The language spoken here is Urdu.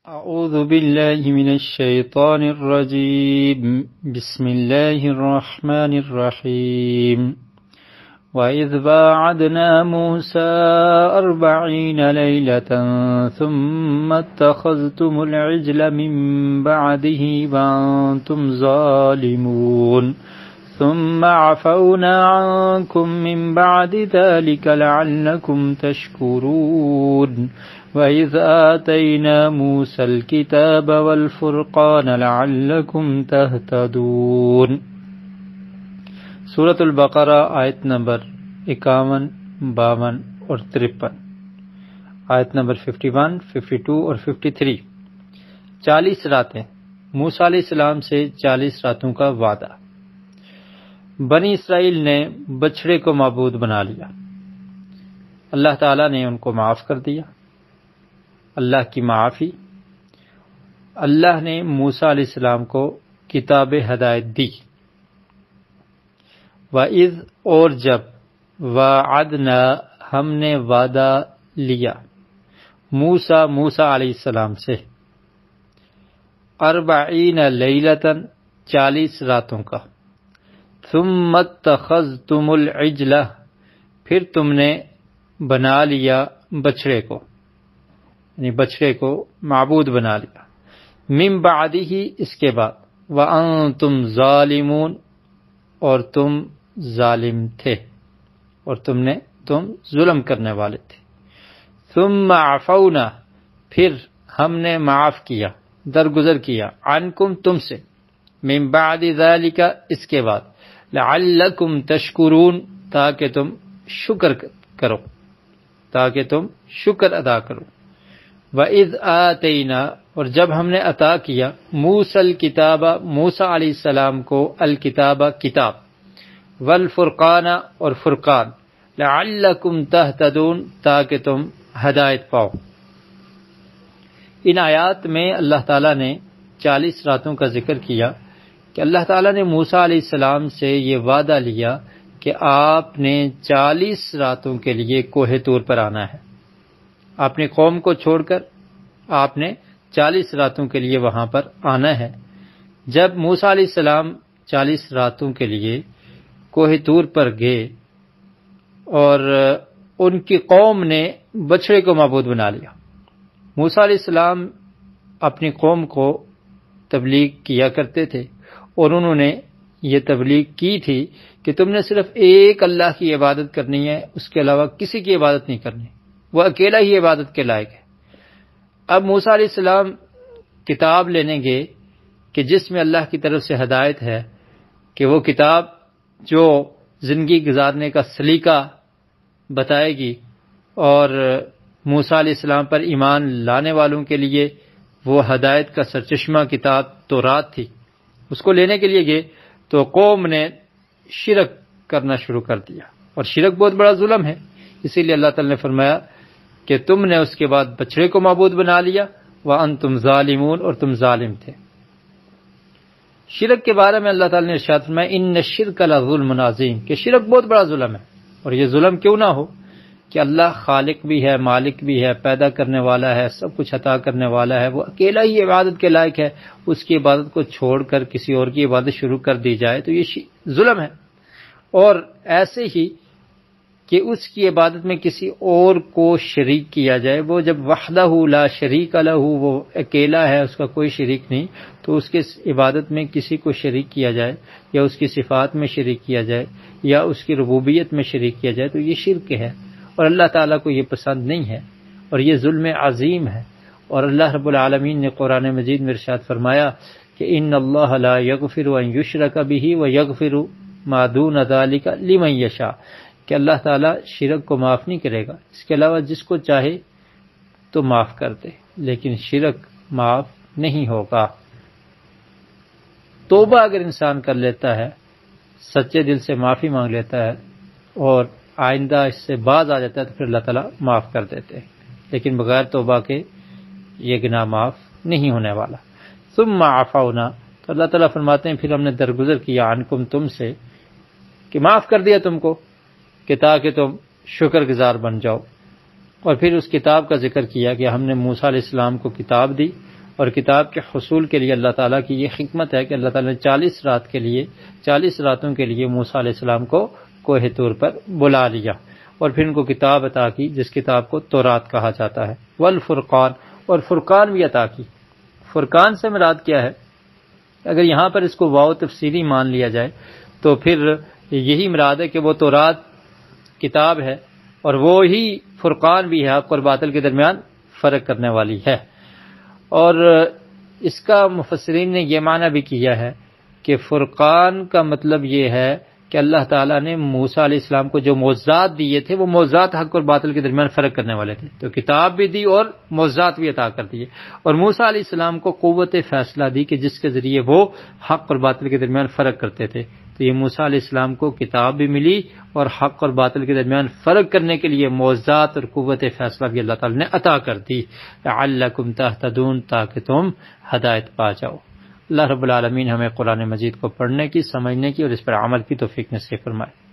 اعوذ باللہ من الشیطان الرجیم بسم اللہ الرحمن الرحیم وَإِذْ وَاعَدْنَا مُوسَىٰ 40 لَيْلَةً ثُمَّ اتَّخَذْتُمُ الْعِجْلَ مِن بَعْدِهِ وَأَنْتُمْ ظَالِمُونَ ثُمَّ عَفَوْنَا عَنْكُم مِّن بَعْدِ ذَلِكَ لَعَلَّكُمْ تَشْكُرُونَ وَإِذْ آتَيْنَا مُوسَى الْكِتَابَ وَالْفُرْقَانَ لَعَلَّكُمْ تَهْتَدُونَ سورۃ البقرہ آیت نمبر 51، 52 اور 53، آیت نمبر 51، 52 اور 53۔ 40 راتیں، موسیٰ علیہ السلام سے 40 راتوں کا وعدہ۔ بنی اسرائیل نے بچھڑے کو معبود بنا لیا، اللہ تعالیٰ نے ان کو معاف کر دیا۔ اللہ کی معافی، اللہ نے موسیٰ علیہ السلام کو کتاب ہدایت دی۔ وَإِذْ اور جب، وَعَدْنَا ہم نے وعدہ لیا، موسیٰ علیہ السلام سے 40 لیلۃ 40 راتوں کا، ثُمَّ اتَّخَذْتُمُ الْعِجْلَ پھر تم نے بنا لیا بچھڑے کو، یعنی بچھڑے کو معبود بنا لیا، من بعدہ اس کے بعد، وَأَنْتُمْ ظَالِمُونَ اور تم ظالم تھے، اور تم ظلم کرنے والے تھے۔ ثم عفونا پھر ہم نے معاف کیا، درگزر کیا، عنکم تم سے، من بعد ذالک اس کے بعد، لعلکم تشکرون تاکہ تم شکر کرو، تاکہ تم شکر ادا کرو۔ وَإِذْ آتَيْنَا اور جب ہم نے عطا کیا، موسیٰ الکتاب موسیٰ علیہ السلام کو الکتاب کتاب، والفرقان اور فرقان، لعلکم تہتدون تاکہ تم ہدایت پاؤ۔ ان آیات میں اللہ تعالیٰ نے 40 راتوں کا ذکر کیا کہ اللہ تعالیٰ نے موسیٰ علیہ السلام سے یہ وعدہ لیا کہ آپ نے 40 راتوں کے لیے کوہ طور پر آنا ہے، اپنی قوم کو چھوڑ کر آپ نے 40 راتوں کے لیے وہاں پر آنا ہے۔ جب موسیٰ علیہ السلام 40 راتوں کے لیے کوہ طور پر گئے اور ان کی قوم نے بچھڑے کو معبود بنا لیا، موسیٰ علیہ السلام اپنی قوم کو تبلیغ کیا کرتے تھے، اور انہوں نے یہ تبلیغ کی تھی کہ تم نے صرف ایک اللہ کی عبادت کرنی ہے، اس کے علاوہ کسی کی عبادت نہیں کرنی، وہ اکیلا ہی عبادت کے لائق ہے۔ اب موسیٰ علیہ السلام کتاب لینے گئے کہ جس میں اللہ کی طرف سے ہدایت ہے، کہ وہ کتاب جو زندگی گزارنے کا سلیقہ بتائے گی، اور موسیٰ علیہ السلام پر ایمان لانے والوں کے لیے وہ ہدایت کا سرچشمہ کتاب تورات تھی، اس کو لینے کے لیے گئے تو قوم نے شرک کرنا شروع کر دیا، اور شرک بہت بڑا ظلم ہے، اسی لیے اللہ تعالی نے فرمایا کہ تم نے اس کے بعد بچڑے کو معبود بنا لیا، وَأَنْتُمْ ظَالِمُونَ اور تم ظالم تھے۔ شرک کے بارے میں اللہ تعالی نے ارشاد فرمایا، اِنَّ الشِّرْكَ لَظُلْمٌ عَظِيمٌ کہ شرک بہت بڑا ظلم ہے، اور یہ ظلم کیوں نہ ہو کہ اللہ خالق بھی ہے، مالک بھی ہے، پیدا کرنے والا ہے، سب کچھ عطا کرنے والا ہے، وہ اکیلا ہی عبادت کے لائق ہے، اس کی عبادت کو چھوڑ کر کسی اور کی عبادت شروع کر دی جائے تو یہ ظلم ہے۔ اور ایسے ہی کہ اس کی عبادت میں کسی اور کو شریک کیا جائے، وہ جب وحدہ لا شریک لہ، وہ اکیلا ہے، اس کا کوئی شریک نہیں، تو اس کے عبادت میں کسی کو شریک کیا جائے، یا اس کی صفات میں شریک کیا جائے، یا اس کی ربوبیت میں شریک کیا جائے تو یہ شرک ہے، اور اللہ تعالیٰ کو یہ پسند نہیں ہے، اور یہ ظلم عظیم ہے۔ اور اللہ رب العالمین نے قرآن مجید میں ارشاد فرمایا کہ ان اللہ لا یغفر ان یشرک بہ ویغفر ما دون ذلک لمن یشاء کہ اللہ تعالیٰ شرک کو معاف نہیں کرے گا، اس کے علاوہ جس کو چاہے تو معاف کر دے، لیکن شرک معاف نہیں ہوگا۔ توبہ اگر انسان کر لیتا ہے، سچے دل سے معافی مانگ لیتا ہے اور آئندہ اس سے باز آ جاتا ہے تو پھر اللہ تعالیٰ معاف کر دیتے ہیں، لیکن بغیر توبہ کے یہ گناہ معاف نہیں ہونے والا۔ ثم عفونا تو اللہ تعالیٰ فرماتے ہیں پھر ہم نے درگزر کیا، عنکم تم سے، کہ معاف کر دیا تم کو کہ تاکہ تم شکر گزار بن جاؤ۔ اور پھر اس کتاب کا ذکر کیا کہ ہم نے موسیٰ علیہ السلام کو کتاب دی، اور کتاب کے حصول کے لیے اللہ تعالیٰ کی یہ حکمت ہے کہ اللہ تعالیٰ نے 40 راتوں کے لیے موسیٰ علیہ السلام کو کوہ طور پر بلا لیا اور پھر ان کو کتاب عطا کی جس کتاب کو تورات کہا جاتا ہے، والفرقان، اور فرقان بھی عطا کی۔ فرقان سے مراد کیا ہے؟ اگر یہاں پر اس کو واو تفصیلی مان لیا جائے تو پھر یہی مراد ہے کہ وہ تورات کتاب ہے اور وہ ہی فرقان بھی ہے، حق اور باطل کے درمیان فرق کرنے والی ہے۔ اور اس کا مفسرین نے یہ معنی بھی کیا ہے کہ فرقان کا مطلب یہ ہے کہ اللہ تعالیٰ نے موسیٰ علیہ السلام کو جو معجزات دیے تھے وہ معجزات حق اور باطل کے درمیان فرق کرنے والے تھے، تو کتاب بھی دی اور معجزات بھی عطا کر دیے، اور موسیٰ علیہ السلام کو قوت فیصلہ دی کہ جس کے ذریعے وہ حق اور باطل کے درمیان فرق کرتے تھے۔ تو یہ موسیٰ علیہ السلام کو کتاب بھی ملی اور حق اور باطل کے درمیان فرق کرنے کے لیے معجزات اور قوت فیصلہ بھی اللہ تعالیٰ نے عطا کر دی، لعلکم تہتدون، تاکہ تم ہدایت پا جاؤ۔ اللہ رب العالمین ہمیں قرآن مجید کو پڑھنے کی، سمجھنے کی اور اس پر عمل کی توفیق نصیب فرمائے۔